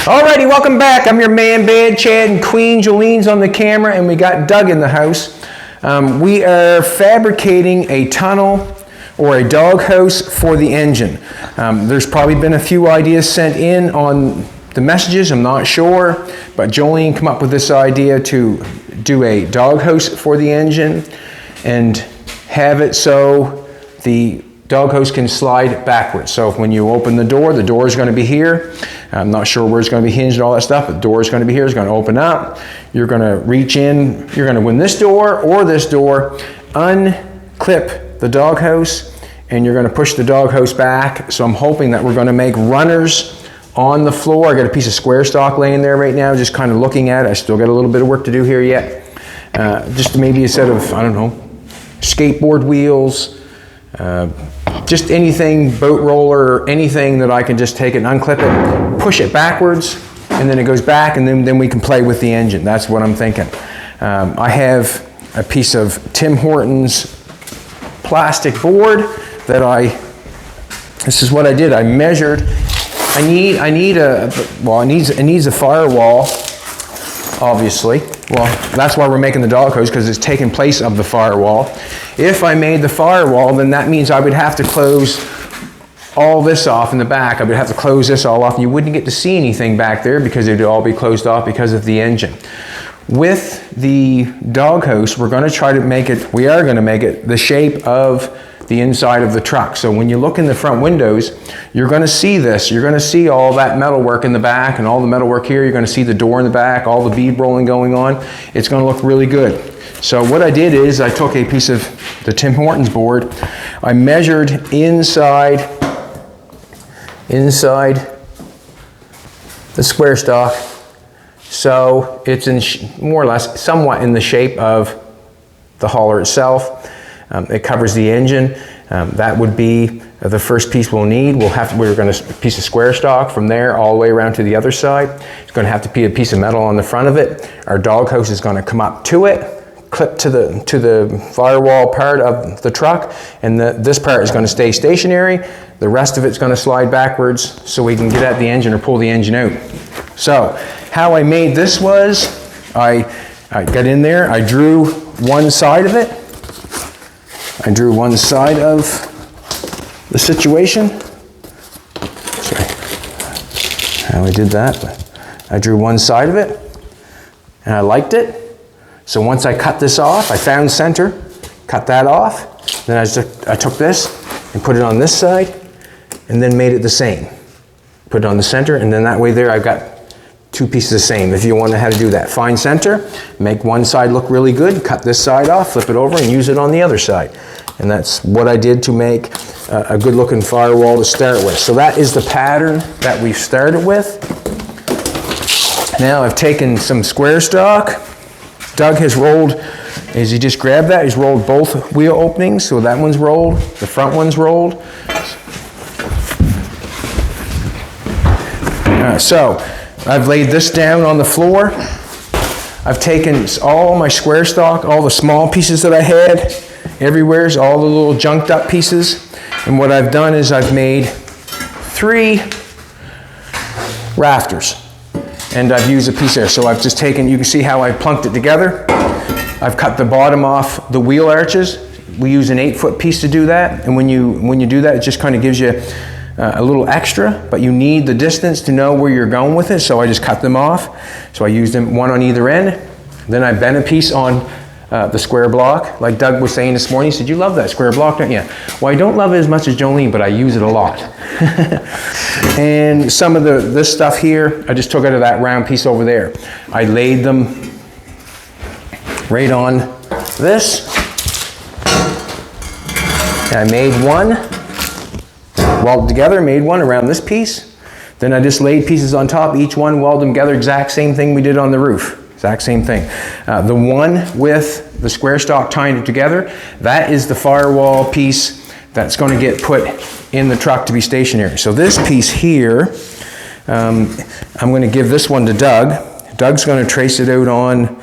Alrighty, welcome back. I'm your man, Bad Chad, and Queen Jolene's on the camera, and we got Doug in the house. We are fabricating a tunnel or a doghouse for the engine. There's probably been a few ideas sent in on the messages, I'm not sure, but Jolene came up with this idea to do a doghouse for the engine and have it so the doghouse can slide backwards. So when you open the door is going to be here. I'm not sure where it's going to be hinged and all that stuff, but the door is going to be here. It's going to open up. You're going to reach in. You're going to win this door or this door, unclip the doghouse, and you're going to push the doghouse back. So I'm hoping that we're going to make runners on the floor. I got a piece of square stock laying there right now, just kind of looking at it. I still got a little bit of work to do here yet. Just maybe a set of, I don't know, skateboard wheels, just anything, boat roller, anything that I can just take it and unclip it, push it backwards, and then it goes back, and then we can play with the engine. That's what I'm thinking. I have a piece of Tim Hortons plastic board that this is what I did. I measured, it needs a firewall, obviously. Well, that's why we're making the doghouse, because it's taking place of the firewall. If I made the firewall, then that means I would have to close all this off in the back. I would have to close this all off, and you wouldn't get to see anything back there because it would all be closed off because of the engine. With the doghouse, we are going to make it the shape of the inside of the truck. So when you look in the front windows, you're going to see this. You're going to see all that metalwork in the back and all the metalwork here. You're going to see the door in the back, all the bead rolling going on. It's going to look really good. So what I did is I took a piece of the Tim Hortons board. I measured inside the square stock. So it's in more or less somewhat in the shape of the hauler itself. It covers the engine. That would be the first piece we'll need. We're going to piece of square stock from there all the way around to the other side. It's going to have to be a piece of metal on the front of it. Our doghouse is going to come up to it, clip to the firewall part of the truck, and this part is going to stay stationary. The rest of it's going to slide backwards so we can get at the engine or pull the engine out. So how I made this was I got in there, I drew one side of it. I drew one side of the situation. Sorry how I did that, but I drew one side of it and I liked it. So once I cut this off, I found center, cut that off. Then I took this and put it on this side and then made it the same. Put it on the center, and then that way there I've got two pieces the same. If you want to know how to do that, find center, make one side look really good, cut this side off, flip it over and use it on the other side. And that's what I did to make a good looking firewall to start with. So that is the pattern that we've started with. Now I've taken some square stock. Doug has rolled, as he just grabbed that, he's rolled both wheel openings. So that one's rolled, the front one's rolled. So I've laid this down on the floor. I've taken all my square stock, all the small pieces that I had, everywhere's all the little junked up pieces. And what I've done is I've made 3 rafters. And I've used a piece there. So I've just taken, you can see how I plunked it together. I've cut the bottom off the wheel arches. We use an 8-foot piece to do that. And when you do that, it just kind of gives you a little extra, but you need the distance to know where you're going with it. So I just cut them off. So I used them one on either end. Then I bent a piece on the square block. Like Doug was saying this morning, he said, "You love that square block, don't you?" Well, I don't love it as much as Jolene, but I use it a lot. And some of this stuff here, I just took out of that round piece over there. I laid them right on this. And I made one. Welded together, made one around this piece. Then I just laid pieces on top, each one welded them together, exact same thing we did on the roof. Exact same thing. The one with the square stock tying it together, that is the firewall piece that's going to get put in the truck to be stationary. So this piece here, I'm going to give this one to Doug. Doug's going to trace it out on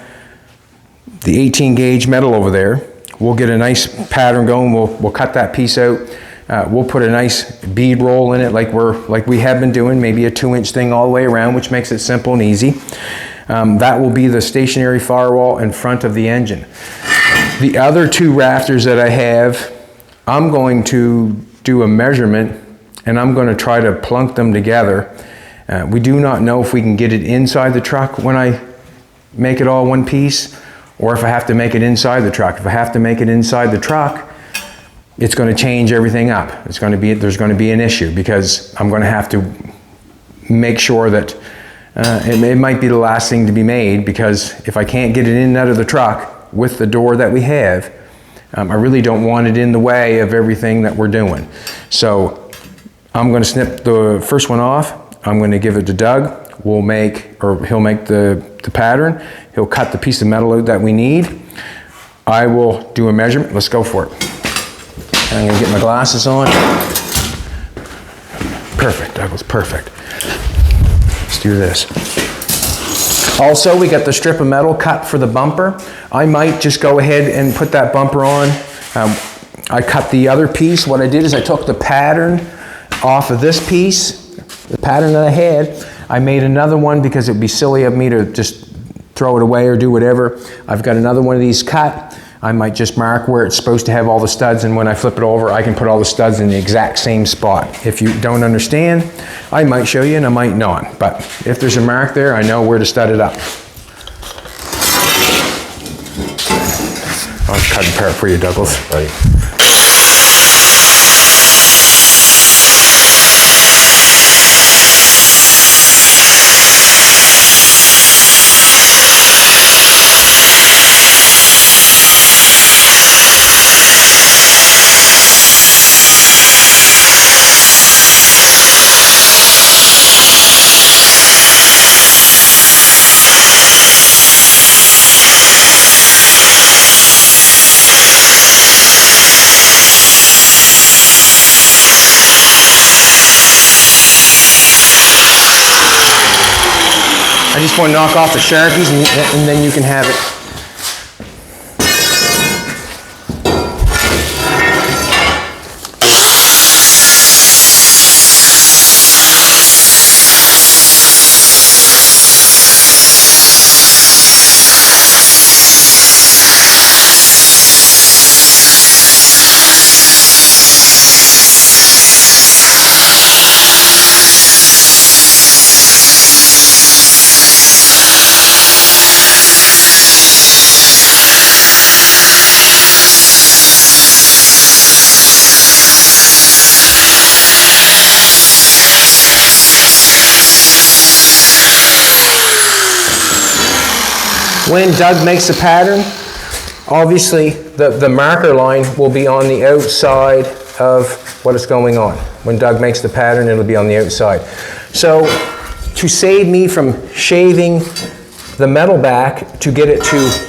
the 18 gauge metal over there. We'll get a nice pattern going. We'll cut that piece out. we'll put a nice bead roll in it like we have been doing, maybe a 2-inch thing all the way around, which makes it simple and easy. That will be the stationary firewall in front of the engine. The other 2 rafters that I have, I'm going to do a measurement and I'm going to try to plunk them together. We do not know if we can get it inside the truck when I make it all one piece, or if I have to make it inside the truck. If I have to make it inside the truck, it's going to change everything up. There's going to be an issue, because I'm going to have to make sure that it might be the last thing to be made, because if I can't get it in and out of the truck with the door that we have, I really don't want it in the way of everything that we're doing. So I'm going to snip the first one off. I'm going to give it to Doug. He'll make the pattern. He'll cut the piece of metal out that we need. I will do a measurement. Let's go for it. I'm going to get my glasses on. Perfect, Douglas, perfect. Let's do this. Also, we got the strip of metal cut for the bumper. I might just go ahead and put that bumper on. I cut the other piece. What I did is I took the pattern off of this piece, the pattern that I had. I made another one because it would be silly of me to just throw it away or do whatever. I've got another one of these cut. I might just mark where it's supposed to have all the studs, and when I flip it over, I can put all the studs in the exact same spot. If you don't understand, I might show you and I might not. But if there's a mark there, I know where to stud it up. I'll cut and part for you, Douglas. Right. I just want to knock off the Sharpies and then you can have it. When Doug makes the pattern, obviously the marker line will be on the outside of what is going on. When Doug makes the pattern, it'll be on the outside. So to save me from shaving the metal back to get it to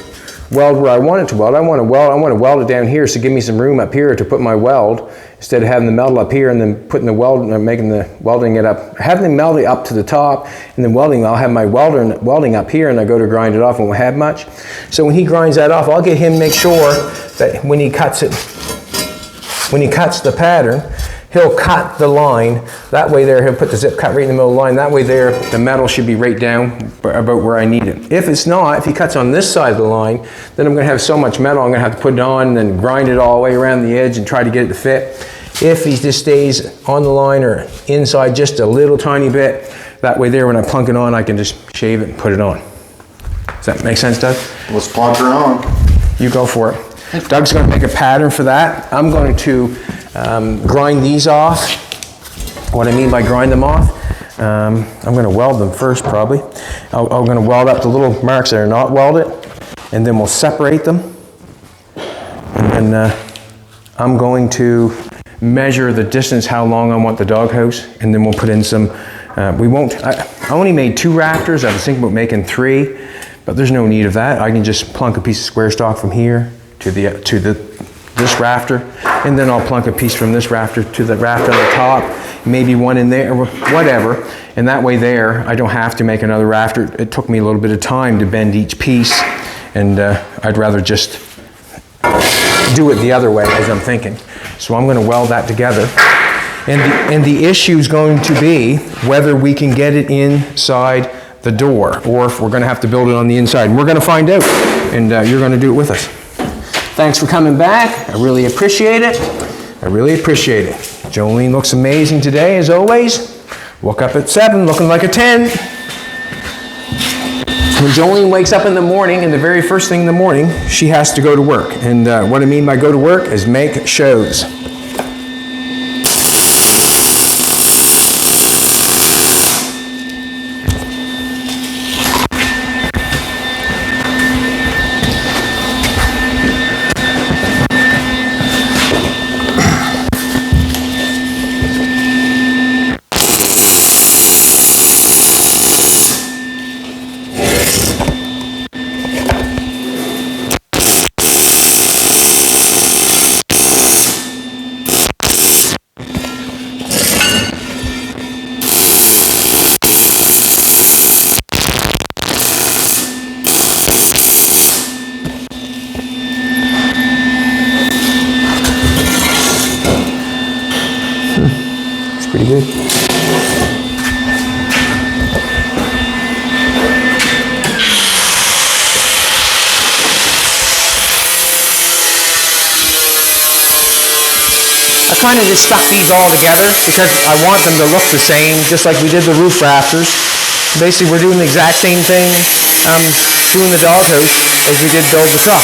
weld where I want it to weld, I want to weld it down here, so give me some room up here to put my weld, instead of having the metal up here and then putting the weld, making the welding it up, having the metal up to the top, and then welding. I'll have my welding up here, and I go to grind it off, and won't have much. So when he grinds that off, I'll get him make sure that when he cuts it, when he cuts the pattern, he'll cut the line. That way there, he'll put the zip cut right in the middle of the line. That way there, the metal should be right down about where I need it. If it's not, if he cuts on this side of the line, then I'm gonna have so much metal, I'm gonna have to put it on and then grind it all the way around the edge and try to get it to fit. If he just stays on the line or inside just a little tiny bit, that way there, when I plunk it on, I can just shave it and put it on. Does that make sense, Doug? Let's plunk her on. You go for it. Doug's gonna make a pattern for that. I'm going to grind these off. What I mean by grind them off, I'm going to weld them first probably. I'm going to weld up the little marks that are not welded, and then we'll separate them. And then I'm going to measure the distance, how long I want the doghouse, and then we'll put in some, I only made 2 rafters. I was thinking about making 3, but there's no need of that. I can just plunk a piece of square stock from here to this rafter, and then I'll plunk a piece from this rafter to the rafter on the top, maybe one in there, or whatever, and that way there, I don't have to make another rafter. It took me a little bit of time to bend each piece, and I'd rather just do it the other way, as I'm thinking. So I'm going to weld that together. And the issue is going to be whether we can get it inside the door, or if we're going to have to build it on the inside. And we're going to find out, and you're going to do it with us. Thanks for coming back. I really appreciate it. I really appreciate it. Jolene looks amazing today, as always. Woke up at 7, looking like a 10. When Jolene wakes up in the morning, and the very first thing in the morning, she has to go to work. And what I mean by go to work is make shows. Pretty good. I kind of just stuck these all together because I want them to look the same, just like we did the roof rafters. Basically, we're doing the exact same thing doing the doghouse as we did build the truck.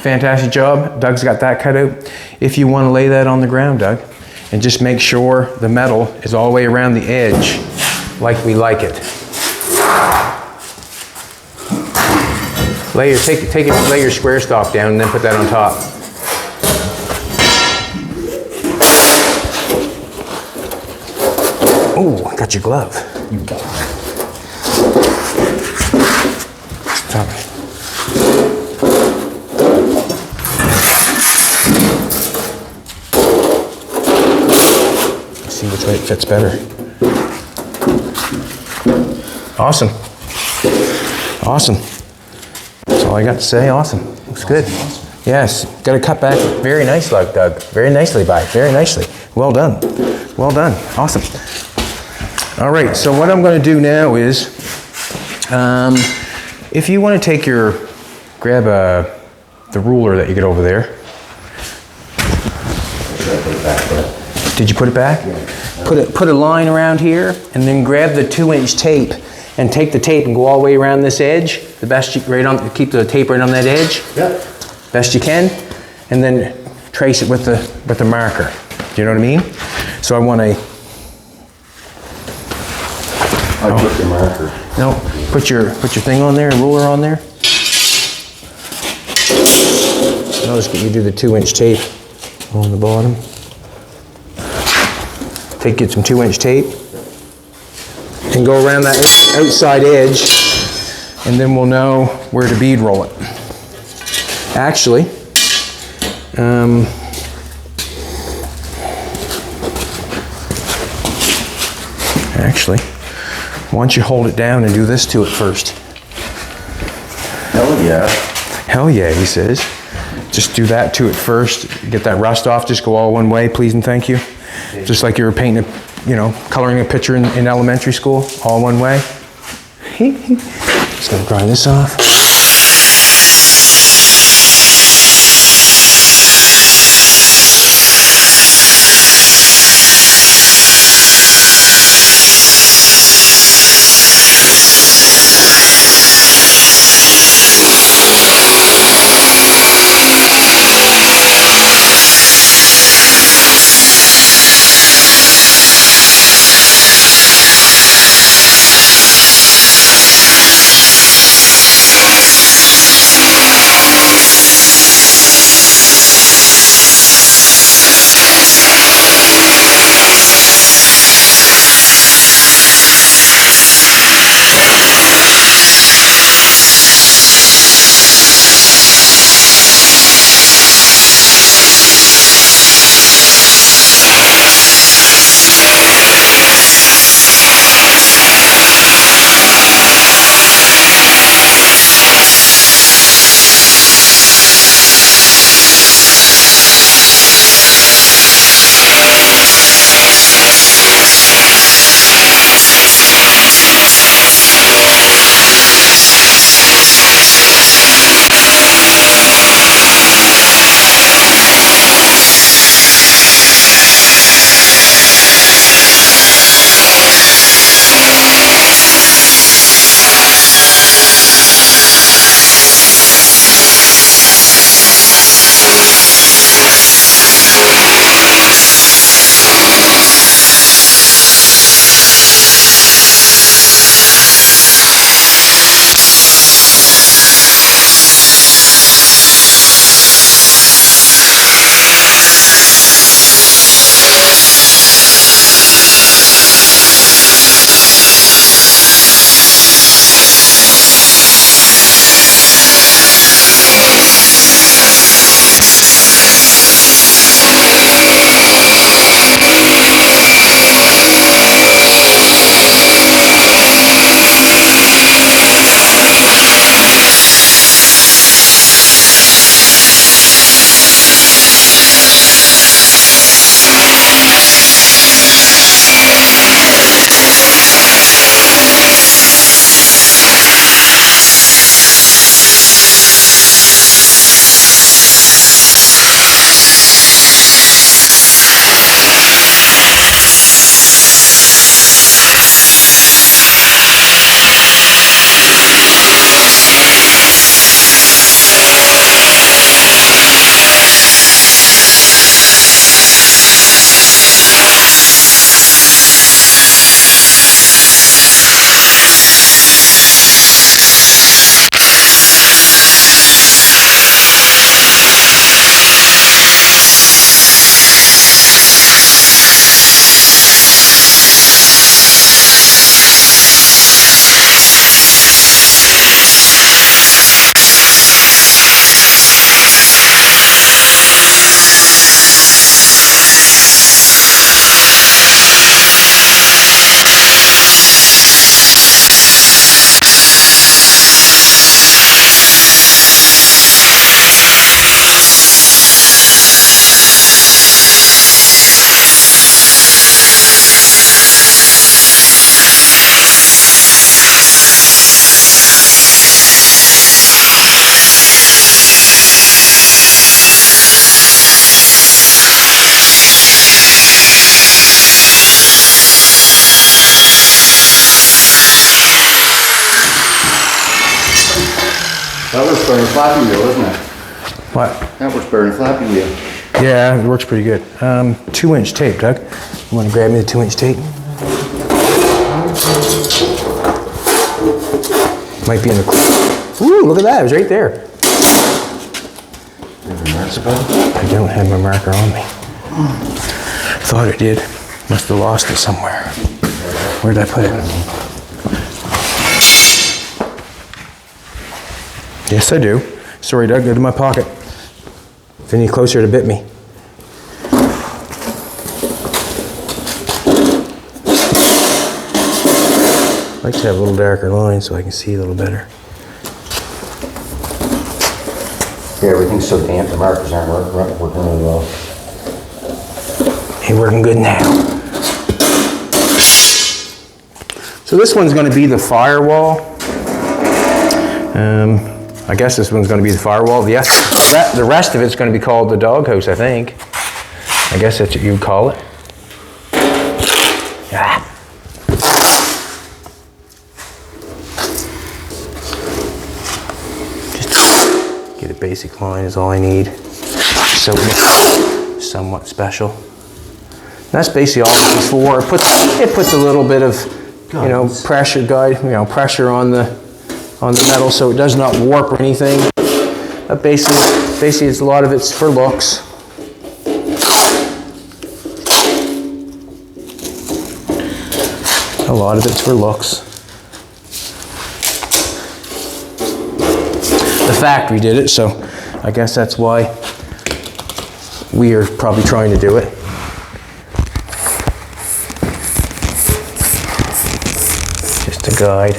Fantastic job. Doug's got that cut out. If you want to lay that on the ground, Doug, and just make sure the metal is all the way around the edge like we like it. Lay your square stock down and then put that on top. Oh, I got your glove. You got it. Stop it. See which way it fits better. Awesome. Awesome. That's all I got to say. Awesome. Looks good. Yes. Got to cut back very nicely, Doug. Very nicely, very nicely. Well done. Well done. Awesome. All right. So what I'm going to do now is, if you want to grab the ruler that you get over there. Did you put it back? Yeah. Put a line around here, and then grab the 2-inch tape, and take the tape and go all the way around this edge. The best you keep the tape right on that edge. Yeah. Best you can, and then trace it with the marker. Do you know what I mean? So I want to. I put the marker. No, put your thing on there, ruler on there. Notice you do the 2-inch tape on the bottom. Get some 2-inch tape and go around that outside edge, and then we'll know where to bead roll it. Actually, Actually, why don't you hold it down and do this to it first? Hell yeah. Hell yeah, he says. Just do that to it first. Get that rust off. Just go all one way, please and thank you. Just like you were painting a, you know, coloring a picture in elementary school, all one way. Just gonna grind this off. That was for a flappy wheel, isn't it? What? That was for a flappy wheel. Yeah, it works pretty good. 2-inch tape, Doug. You want to grab me the 2-inch tape? Might be in the... Ooh, look at that, it was right there. You have a marker, bud? I don't have my marker on me. Thought I did. Must have lost it somewhere. Where did I put it? Yes, I do. Sorry, Doug, go to my pocket. It's any closer to bit me. I like to have a little darker line so I can see a little better. Yeah, everything's so damp, the markers aren't working really well. Ain't working good now. So this one's going to be the firewall. I guess this one's going to be the firewall. The rest of it's going to be called the doghouse, I think. I guess that's what you would call it. Ah. Just get a basic line is all I need. So somewhat special. That's basically all it's for. It puts a little bit of, pressure pressure on the metal so it does not warp or anything. But basically it's a lot of it's for looks. A lot of it's for looks. The factory did it, so I guess that's why we are probably trying to do it. Just a guide.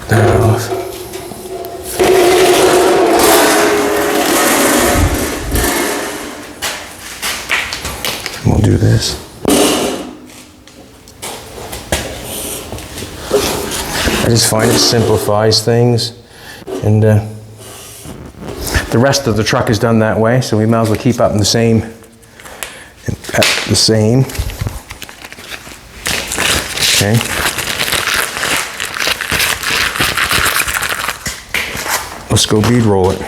That off. And we'll do this. I just find it simplifies things, and the rest of the truck is done that way, so we might as well keep up in the same. Okay. Let's go bead roll it.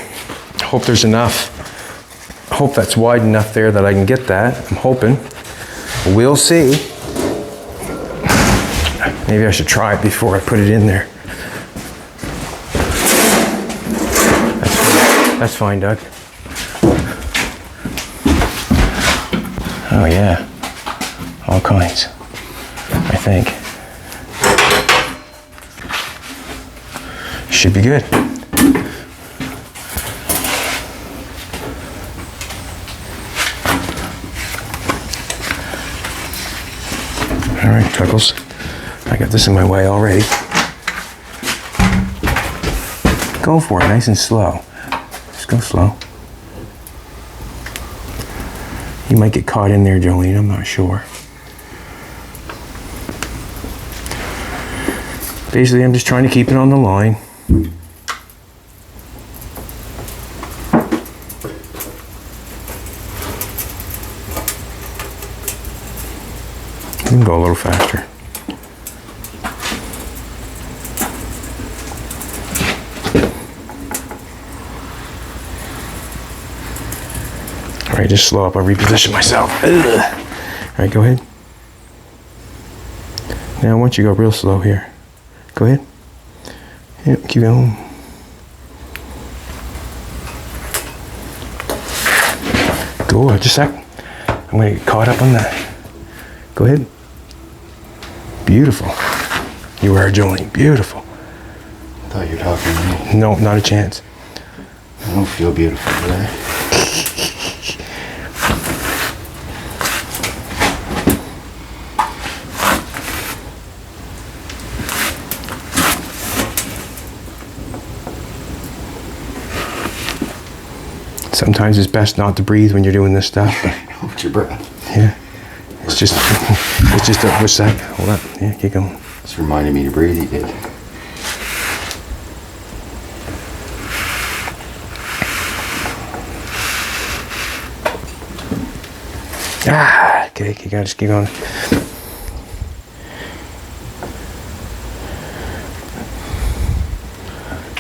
Hope there's enough. Hope that's wide enough there that I can get that. I'm hoping. We'll see. Maybe I should try it before I put it in there. That's fine, Doug. Oh yeah. All kinds, I think. Should be good. All right, Tuckles. I got this in my way already. Go for it, nice and slow. Just go slow. You might get caught in there, Jolene, I'm not sure. Basically, I'm just trying to keep it on the line. You can go a little faster. All right, just slow up. I'll reposition myself. Ugh. All right, go ahead. Now I want you to go real slow here. Go ahead. Yep, keep going. Go, just a sec. I'm gonna get caught up on that. Go ahead. Beautiful. You are, Jolene. Beautiful. I thought you were talking to me. No, not a chance. I don't feel beautiful today. Sometimes it's best not to breathe when you're doing this stuff. Hold your breath. Yeah. It's just a sec. Hold up. Yeah, keep going. It's reminding me to breathe, you did. Ah, okay, you gotta just keep going.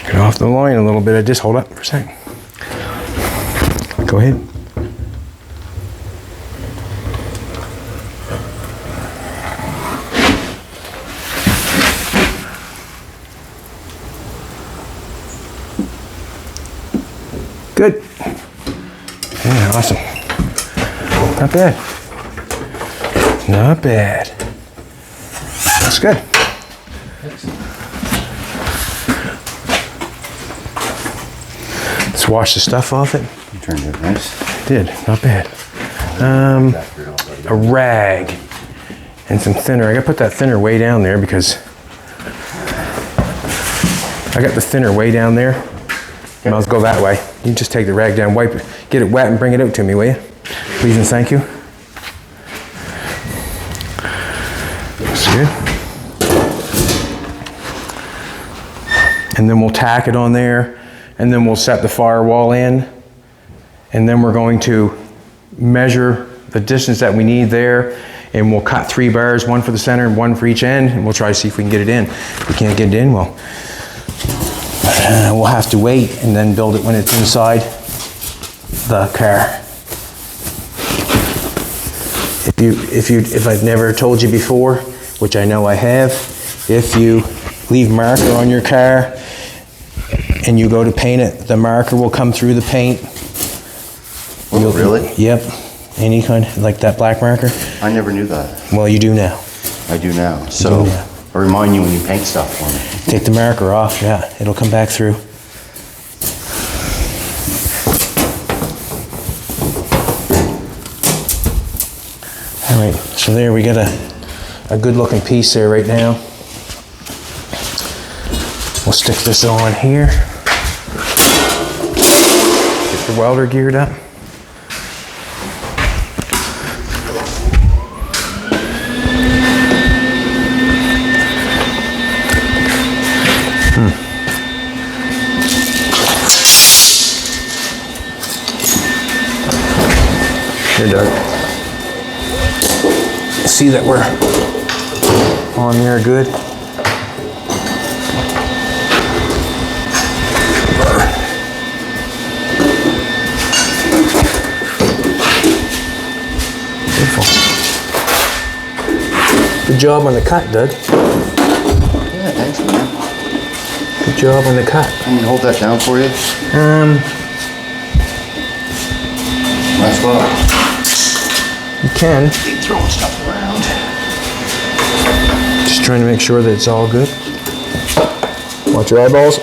Get off the line a little bit. Just hold up for a second. Go ahead. Good. Yeah, awesome. Not bad. Not bad. That's good. Let's wash the stuff off it. You turned it nice. Did, not bad. A rag and some thinner. I gotta put that thinner way down there because I got the thinner way down there. And I'll go that way. You just take the rag down, wipe it, get it wet and bring it out to me, will you? Please and thank you. That's good. And then we'll tack it on there, and then we'll set the firewall in, and then we're going to measure the distance that we need there, and we'll cut 3 bars, 1 for the center and 1 for each end, and we'll try to see if we can get it in. If we can't get it in, well, we'll have to wait and then build it when it's inside the car. If I've never told you before, which I know I have, if you leave marker on your car and you go to paint it, the marker will come through the paint. Oh, really? Yep. Any kind, like that black marker. I never knew that. Well, you do now. I do now. So I'll remind you when you paint stuff for me. Take the marker off, yeah, it'll come back through. All right, so there we got a good looking piece there right now. We'll stick this on here. Get the welder geared up. Here, Doug. See that we're on there good? Beautiful. Good job on the cut, Doug. Yeah, thanks, man. Good job on the cut. Can you hold that down for you? Nice spot. You can. Keep throwing stuff around. Just trying to make sure that it's all good. Watch your eyeballs.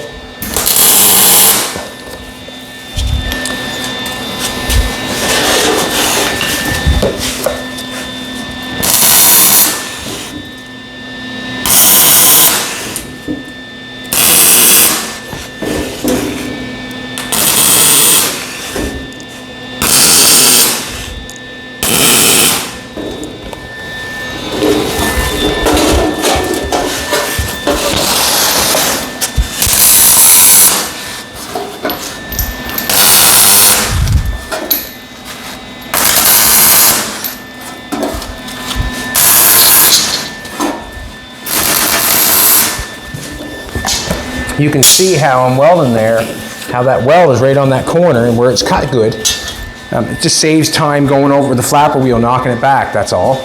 You can see how I'm welding there, how that weld is right on that corner and where it's cut good. It just saves time going over the flapper wheel, knocking it back, that's all.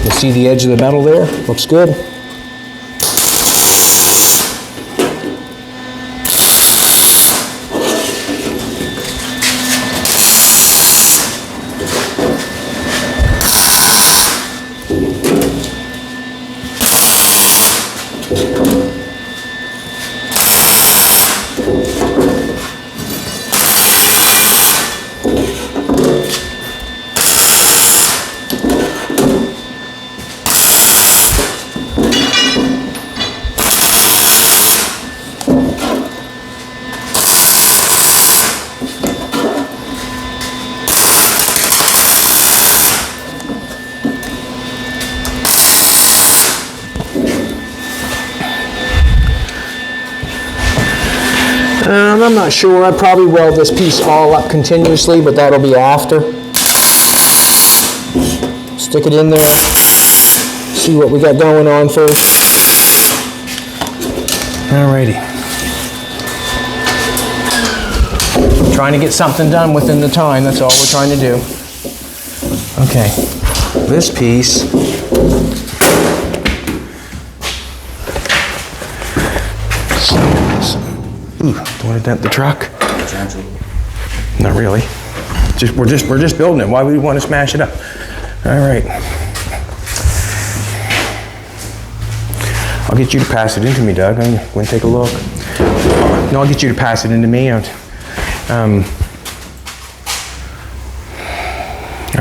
You see the edge of the metal there? Looks good. I'm not sure. I'd probably weld this piece all up continuously, but that'll be after. Stick it in there. See what we got going on first. Alrighty. Trying to get something done within the time. That's all we're trying to do. Okay. This piece. Ooh, don't want to dent the truck. parts, aren't you? Not really. We're just building it. Why would we want to smash it up? All right. I'll get you to pass it into me, Doug. I'm going to take a look. No, I'll get you to pass it into me. I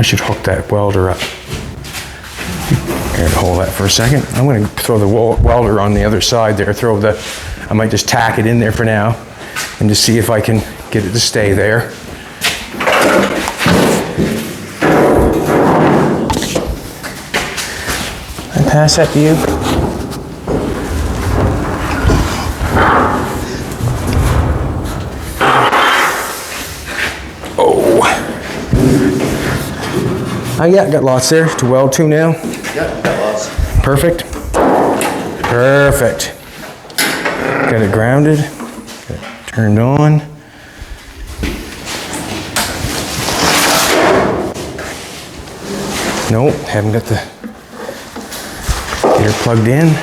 should hook that welder up. Here, hold that for a second. I'm going to throw the welder on the other side there. I might just tack it in there for now and just see if I can get it to stay there. I pass that to you. Yeah, got lots there to weld to now. Yeah, got lots. Perfect. Perfect. Got it grounded. Got it turned on. Nope, haven't got the gear plugged in.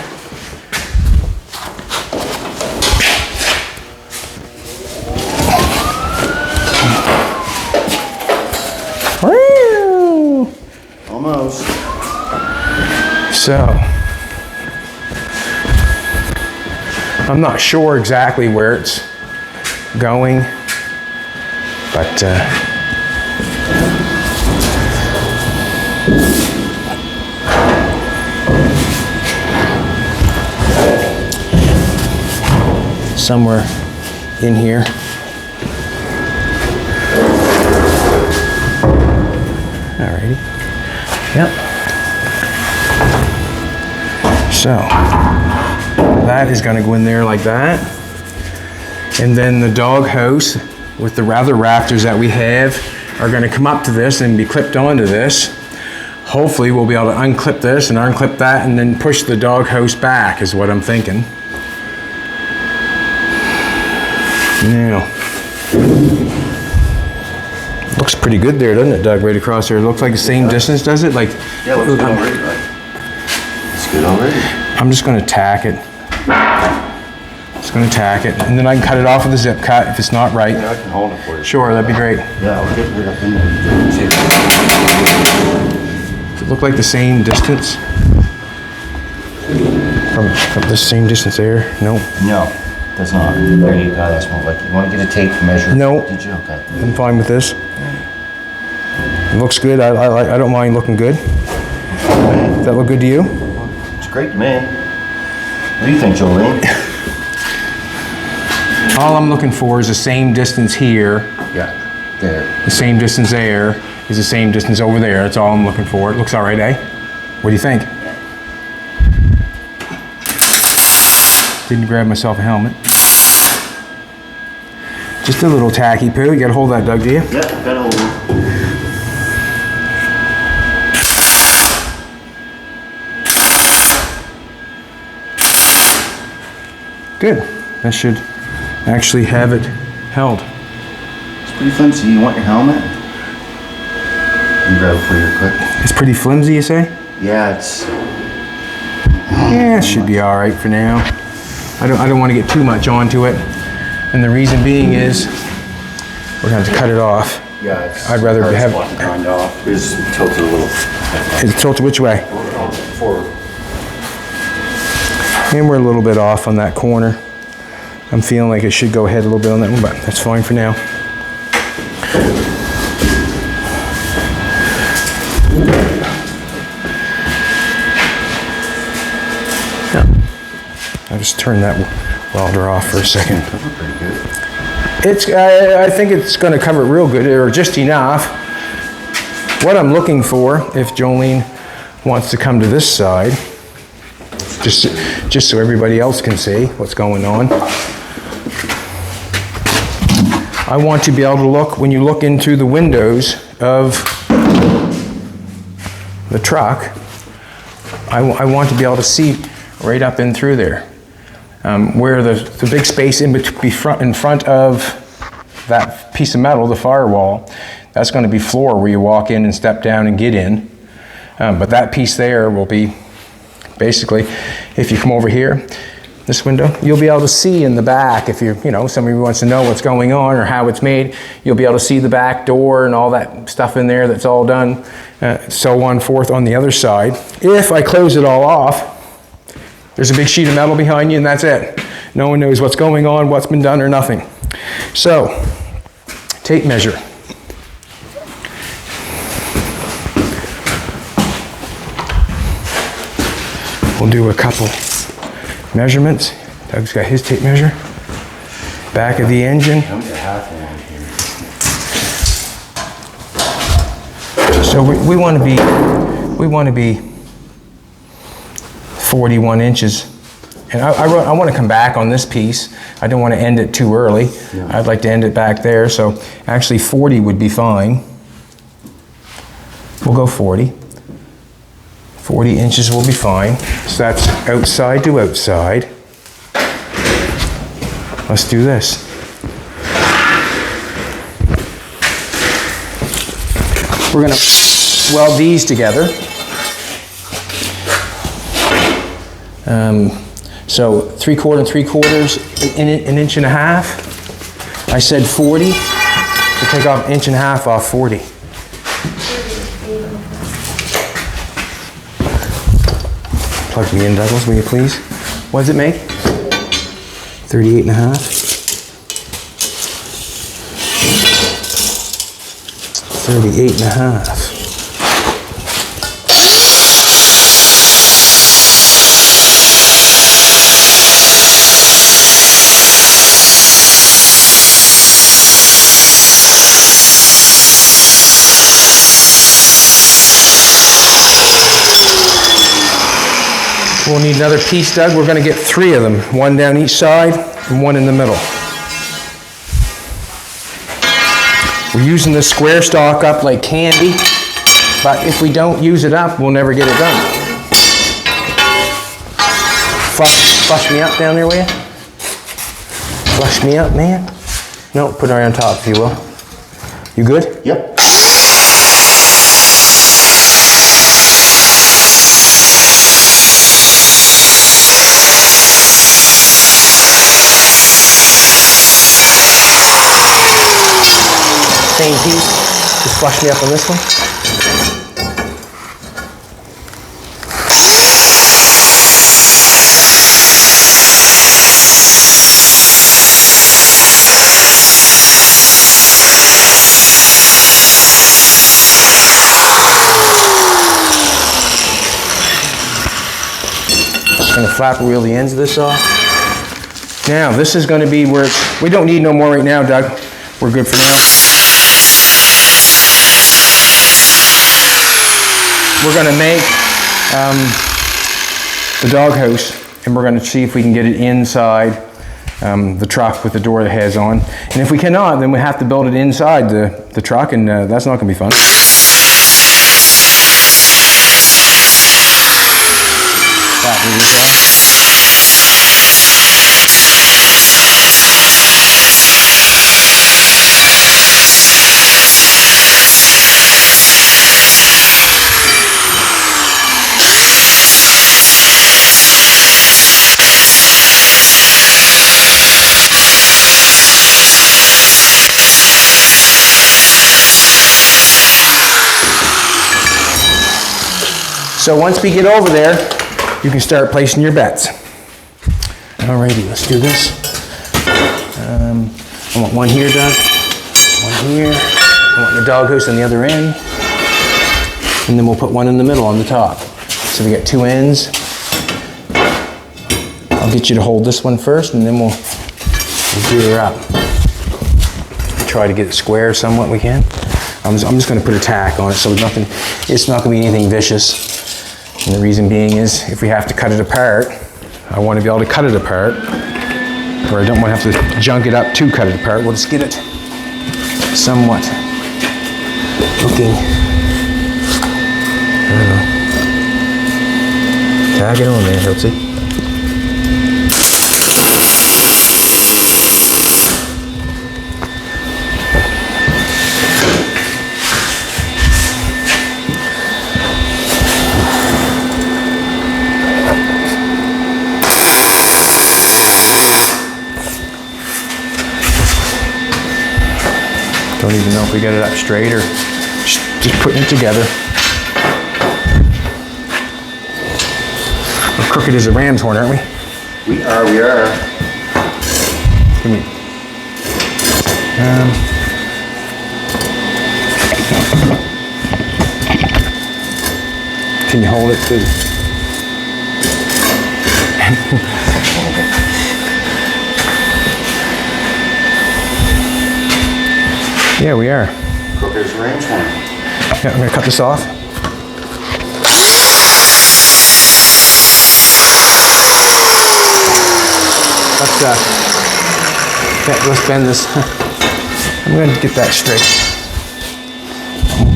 Almost. So, I'm not sure exactly where it's going, but somewhere in here. Alrighty. Yep. So that is going to go in there like that. And then the dog house with the other rafters that we have are going to come up to this and be clipped onto this. Hopefully we'll be able to unclip this and unclip that and then push the dog house back is what I'm thinking. Now, looks pretty good there, doesn't it, Doug? Right across there. It looks like the same distance, does it? Like, yeah, it looks good already, right? It's good already. I'm just going to tack it. Just going to tack it, and then I can cut it off with a zip cut if it's not right. Yeah, I can hold it for you. Sure, that'd be great. Yeah, I'll get rid of it. Does it look like the same distance? From the same distance there? No. No, does not. There you go. That's more like. You want to get a tape measure? No. Did you? Okay. I'm fine with this. It looks good. I don't mind looking good. Does that look good to you? It's great to me. What do you think, Jolene? All I'm looking for is the same distance here. Yeah, there. The same distance there is the same distance over there. That's all I'm looking for. It looks all right, eh? What do you think? Didn't grab myself a helmet. Just a little tacky poo. You gotta hold that, Doug, do you? Yeah, gotta hold it. Good. That should actually have it held. It's pretty flimsy. You want your helmet? You grab it for your quick. It's pretty flimsy, you say? Yeah, it's. Yeah, it should be all right for now. I don't want to get too much onto it, and the reason being is we're going to have to cut it off. Yeah, it's. I'd rather have. Kind off. It's tilted a little. Is it tilted which way? Forward. And we're a little bit off on that corner. I'm feeling like it should go ahead a little bit on that one, but that's fine for now. Yeah. I'll just turn that welder off for a second. Pretty good. I think it's going to cover it real good, or just enough. What I'm looking for, if Jolene wants to come to this side, just so everybody else can see what's going on. I want to be able to look, when you look into the windows of the truck, I want to be able to see right up in through there. Where the big space in front of that piece of metal, the firewall, that's going to be floor where you walk in and step down and get in. But that piece there will be basically, if you come over here, this window, you'll be able to see in the back if you're, you know, somebody wants to know what's going on or how it's made, you'll be able to see the back door and all that stuff in there that's all done, so on forth on the other side. If I close it all off, there's a big sheet of metal behind you and that's it. No one knows what's going on, what's been done or nothing. So, tape measure. We'll do a couple measurements. Doug's got his tape measure. Back of the engine. So we want to be 41 inches. And I want to come back on this piece. I don't want to end it too early. Yeah. I'd like to end it back there. So actually 40 would be fine. We'll go 40. 40 inches will be fine. So that's outside to outside. Let's do this. We're going to weld these together. So 3/4 and 3/4, an inch and a half. I said 40, so take off 1.5 inches off 40. Plug me in, Douglas, will you please? What does it make? 38.5. 38.5. We'll need another piece, Doug. We're going to get 3 of them. 1 down each side and 1 in the middle. We're using the square stock up like candy, but if we don't use it up, we'll never get it done. Flush me up down there, will you? Flush me up, man. No, put it right on top, if you will. You good? Yep. Same piece, just flush me up on this one. Just gonna flap wheel the ends of this off. Now, this is gonna be where we don't need no more right now, Doug. We're good for now. We're going to make the doghouse, and we're going to see if we can get it inside the truck with the door that has on. And if we cannot, then we have to build it inside the truck, and that's not going to be fun. So once we get over there, you can start placing your bets. Alrighty, let's do this. I want one here, Doug. One here. I want the doghouse on the other end. And then we'll put one in the middle on the top. So we got 2 ends. I'll get you to hold this one first, and then we'll gear her up. Try to get it square somewhat we can. I'm just going to put a tack on it so it's not going to be anything vicious. And the reason being is if we have to cut it apart, I want to be able to cut it apart, or I don't want to have to junk it up to cut it apart. We'll just get it somewhat looking, I don't know. Tag it on there, Hiltsy. even know if we get it up straight or just putting it together. We're crooked as a ram's horn, aren't we? We are. Give me. Can you hold it to? Yeah, we are. Crooked as a ram's horn. Yeah, I'm gonna cut this off. Let's bend this. I'm going to get that straight.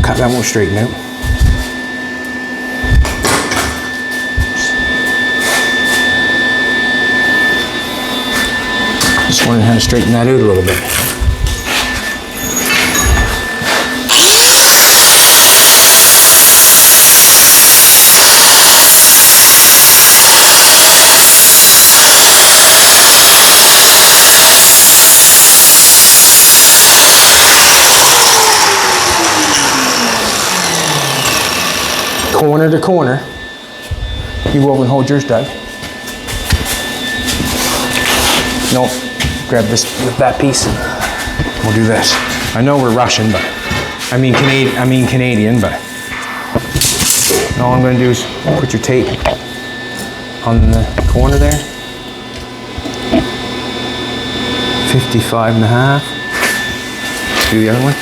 Cut that one straighten out. Just wondering how to straighten that out a little bit. Corner to corner. You go over and hold yours, Doug. No, grab this with that piece. We'll do this. I know we're Russian, but I mean Canadian, but all I'm going to do is put your tape on the corner there. 55.5. Do the other one.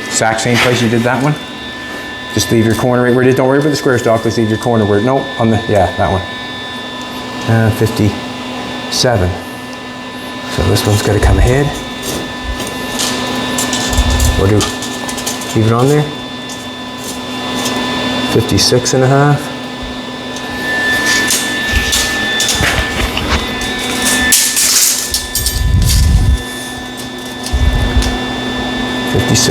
Exact same place you did that one. Just leave your corner right where it is. Don't worry about the square stock. Just leave your corner where, no, on the, yeah, that one. 57. So this one's got to come ahead. Or do, leave it on there. 56.5.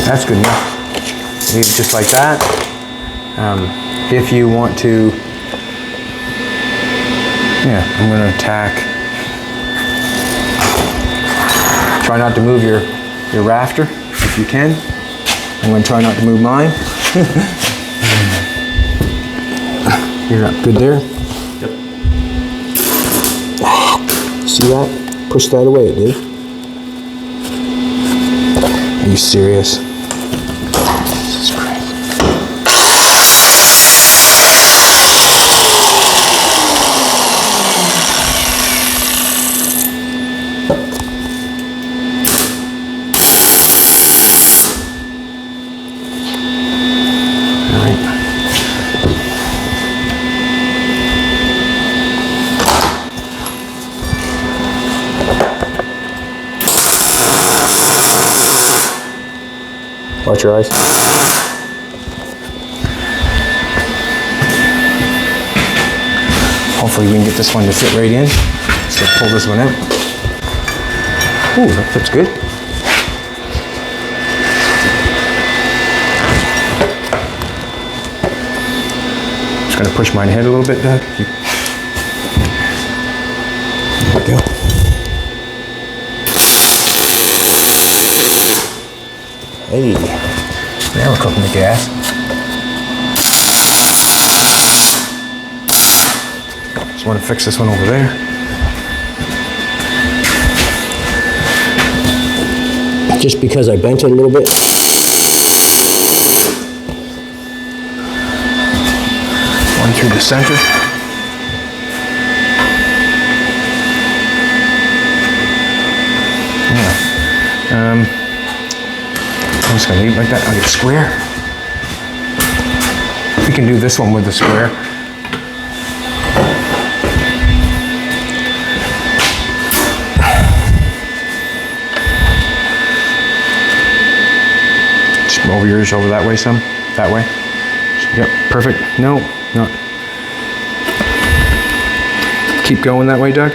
That's good enough. Leave it just like that. If you want to, yeah, I'm going to tack. Try not to move your rafter if you can. I'm going to try not to move mine. You're up good there? Yep. See that? Push that away, dude. Are you serious? Jesus Christ. Watch your eyes. Hopefully we can get this one to fit right in. So pull this one out. Ooh, that fits good. Just gonna push mine ahead a little bit, Doug. There we go. Hey, now we're cooking the gas. Just want to fix this one over there. Just because I bent it a little bit. One through the center. Yeah. I'm just gonna leave it like that. I'll get a square. We can do this one with the square. Just move yours over that way some. That way. Yep, perfect. No, not. Keep going that way, Doug.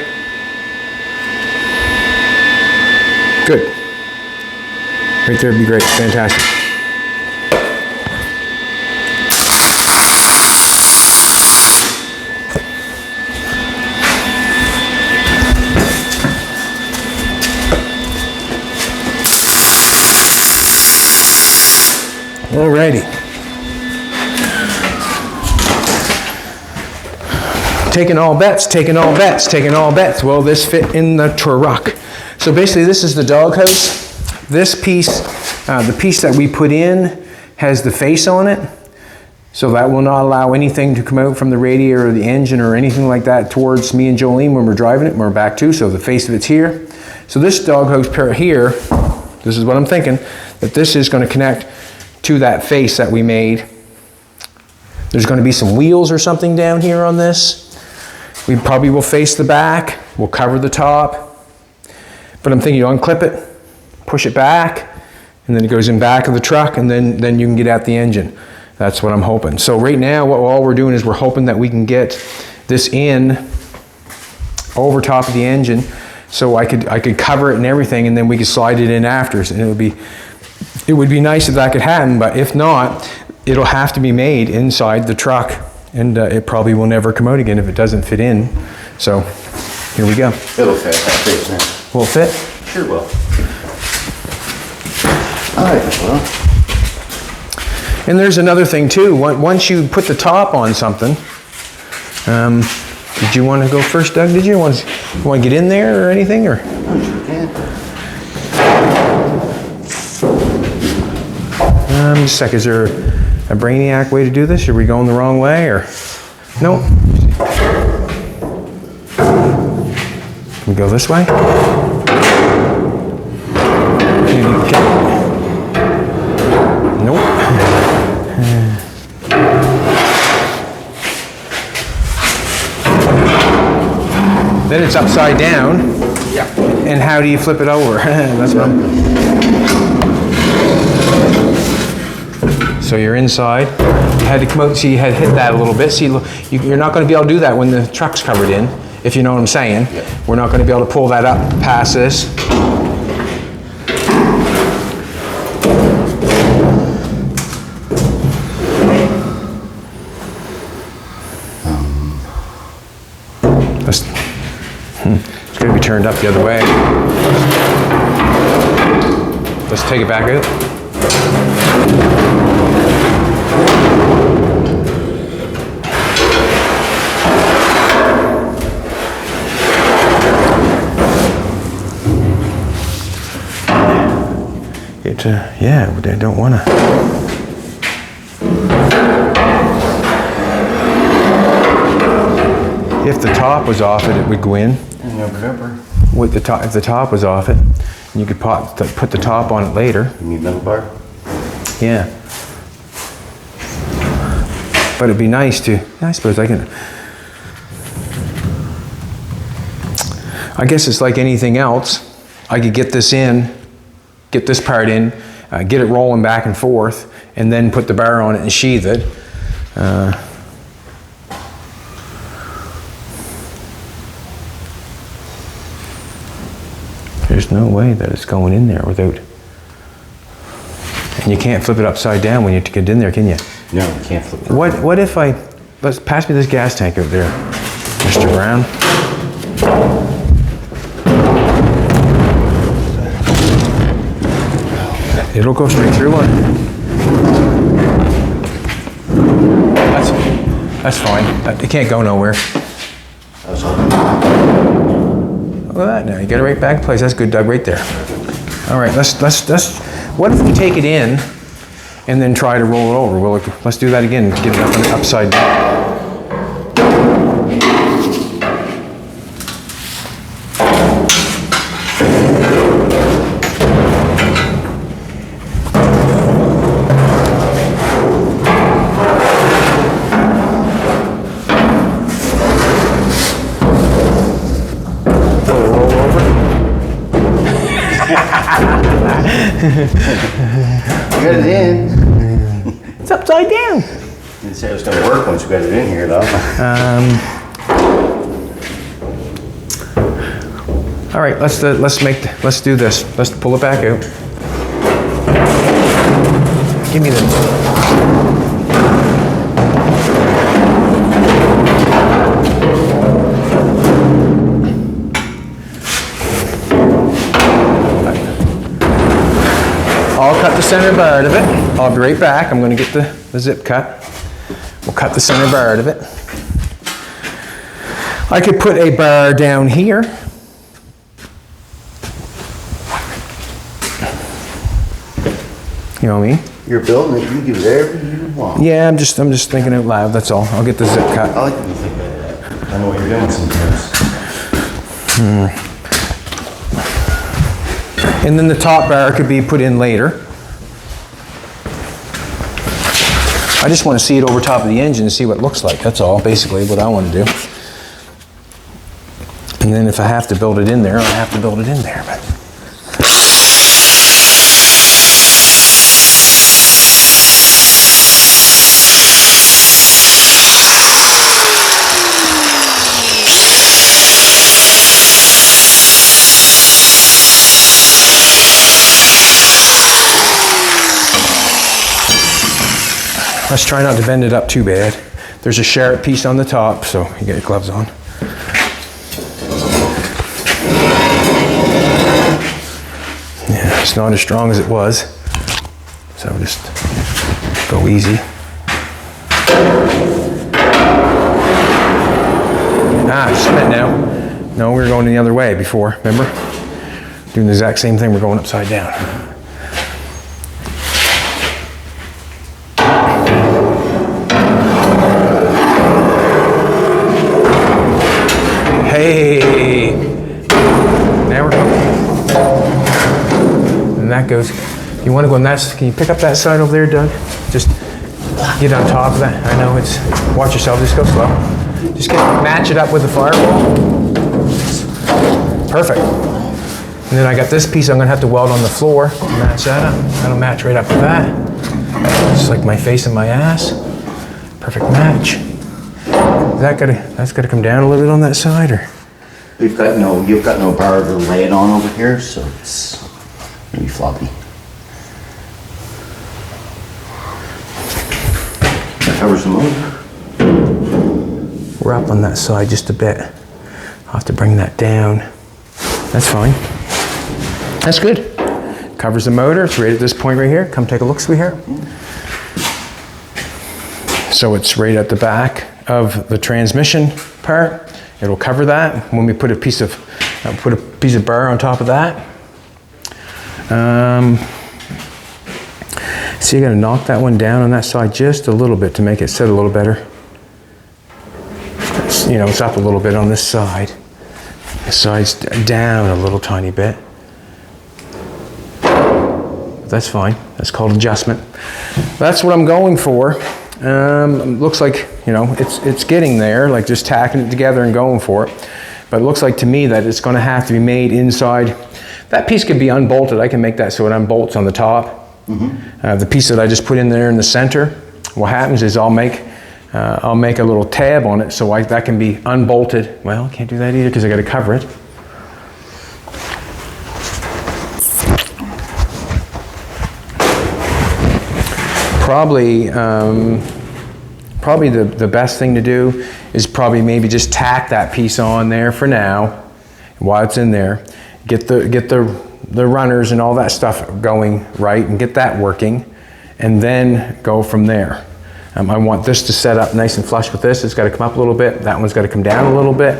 Good. Right there would be great. Fantastic. Alrighty. Taking all bets, taking all bets, taking all bets. Will this fit in the truck? So basically this is the doghouse. This piece, the piece that we put in has the face on it. So that will not allow anything to come out from the radiator or the engine or anything like that towards me and Jolene when we're driving it and we're back too. So the face of it's here. So this doghouse pair here, this is what I'm thinking, that this is going to connect to that face that we made. There's going to be some wheels or something down here on this. We probably will face the back, we'll cover the top. But I'm thinking you unclip it, push it back, and then it goes in back of the truck, and then you can get at the engine. That's what I'm hoping. So right now, all we're doing is we're hoping that we can get this in over top of the engine, so I could cover it and everything, and then we could slide it in after. And it would be nice if that could happen, but if not, it'll have to be made inside the truck, and it probably will never come out again if it doesn't fit in. So here we go. It'll fit. That fits now. Will it fit? Sure will. All right, well. And there's another thing too. Once you put the top on something, did you want to go first, Doug? Did you want to get in there or anything, or? Just a sec. Is there a brainiac way to do this? Are we going the wrong way, or? Nope. Can we go this way? Nope. Then it's upside down. Yeah. And how do you flip it over? That's what So you're inside. You had to come out, so you had hit that a little bit. See, you're not going to be able to do that when the truck's covered in, if you know what I'm saying. Yeah. We're not going to be able to pull that up past this. It's going to be turned up the other way. Let's take it back out. Yeah, I don't want to. If the top was off it would go in. With the top, if the top was off it, you could put the top on it later. You need another bar? Yeah. But it'd be nice to, I suppose I guess it's like anything else. I could get this in, get this part in, get it rolling back and forth, and then put the bar on it and sheath it. There's no way that it's going in there without, and you can't flip it upside down when you get in there, can you? No, you can't flip it. What if let's pass me this gas tank out there, Mr. Brown. It'll go straight through one. That's fine. It can't go nowhere. Look at that now. You get it right back in place. That's good, Doug, right there. All right, let's. What if we take it in and then try to roll it over? Let's do that again. Get it up and upside down. You got it in. It's upside down. Didn't say it was going to work once you got it in here, though. All right, let's do this. Let's pull it back out. Give me the. I'll cut the center part of it. I'll be right back. I'm going to get the zip cut. We'll cut the center part of it. I could put a bar down here. You know what I mean? You're building it, you can do whatever you want. Yeah, I'm just thinking out loud, that's all. I'll get the zip cut. I like when you think about that. I know what you're doing sometimes. And then the top bar could be put in later. I just want to see it over top of the engine and see what it looks like. That's all, basically, what I want to do. And then if I have to build it in there, I have to build it in there. But let's try not to bend it up too bad. There's a sharp piece on the top, so you get your gloves on. Yeah, it's not as strong as it was, so just go easy. Ah, just a minute now. No, we were going the other way before, remember? Doing the exact same thing, we're going upside down. Hey, now we're going. And that goes, you want to go on that, can you pick up that side over there, Doug? Just get on top of that. I know it's, watch yourself, just go slow. Just match it up with the firewall. Perfect. And then I got this piece I'm gonna have to weld on the floor, match that up. That'll match right up to that. Just like my face and my ass. Perfect match. That's gotta come down a little bit on that side, or? You've got no bar to lay it on over here, so it's gonna be floppy. That covers the motor. We're up on that side just a bit. I'll have to bring that down. That's fine. That's good. Covers the motor. It's right at this point right here. Come take a look, sweetheart. So it's right at the back of the transmission part. It'll cover that. When we put a piece of bar on top of that. So you're gonna knock that one down on that side just a little bit to make it sit a little better. You know, it's up a little bit on this side. This side's down a little tiny bit. That's fine. That's called adjustment. That's what I'm going for. Looks like, you know, it's getting there, like just tacking it together and going for it. But it looks like to me that it's going to have to be made inside. That piece can be unbolted. I can make that so it unbolts on the top. Mm-hmm. The piece that I just put in there in the center, what happens is I'll make a little tab on it so that can be unbolted. Well, I can't do that either because I got to cover it. Probably the best thing to do is probably maybe just tack that piece on there for now while it's in there. Get the runners and all that stuff going right and get that working, and then go from there. I want this to set up nice and flush with this. It's got to come up a little bit. That one's got to come down a little bit.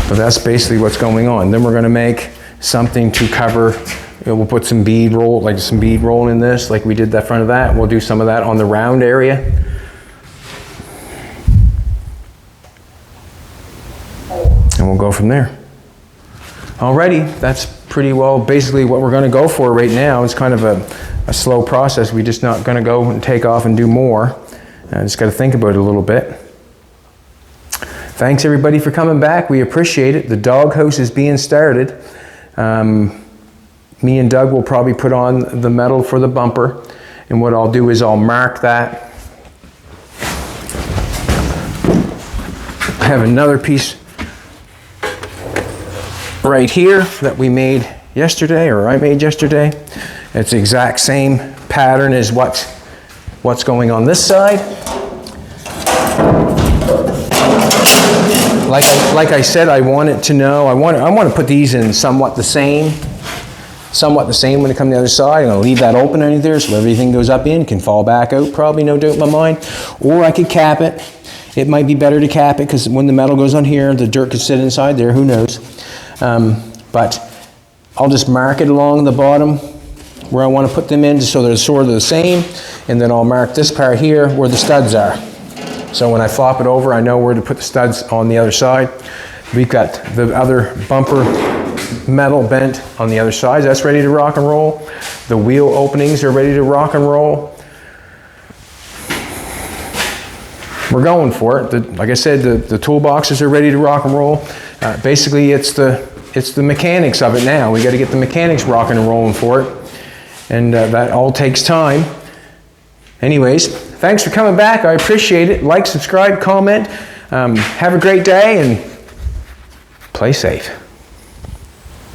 But that's basically what's going on. Then we're going to make something to cover. We'll put some bead roll, like some bead roll in this, like we did that front of that. We'll do some of that on the round area. And we'll go from there. Alrighty, that's pretty well basically what we're going to go for right now. It's kind of a slow process. We're just not going to go and take off and do more. Just got to think about it a little bit. Thanks everybody for coming back. We appreciate it. The doghouse is being started. Me and Doug will probably put on the metal for the bumper, and what I'll do is I'll mark that. I have another piece right here that we made yesterday, or I made yesterday. It's the exact same pattern as what's going on this side. Like I said, I want it to know, I want to put these in somewhat the same. somewhat the same when it comes to the other side. I'm gonna leave that open underneath there so everything goes up in, can fall back out, probably, no doubt in my mind. Or I could cap it. It might be better to cap it because when the metal goes on here, the dirt could sit inside there, who knows. But I'll just mark it along the bottom where I want to put them in just so they're sort of the same, and then I'll mark this part here where the studs are. So when I flop it over, I know where to put the studs on the other side. We've got the other bumper metal bent on the other side. That's ready to rock and roll. The wheel openings are ready to rock and roll. We're going for it. Like I said, the toolboxes are ready to rock and roll. Basically, it's the mechanics of it now. We got to get the mechanics rocking and rolling for it. And that all takes time. Anyways, thanks for coming back. I appreciate it. Like, subscribe, comment. Have a great day and play safe.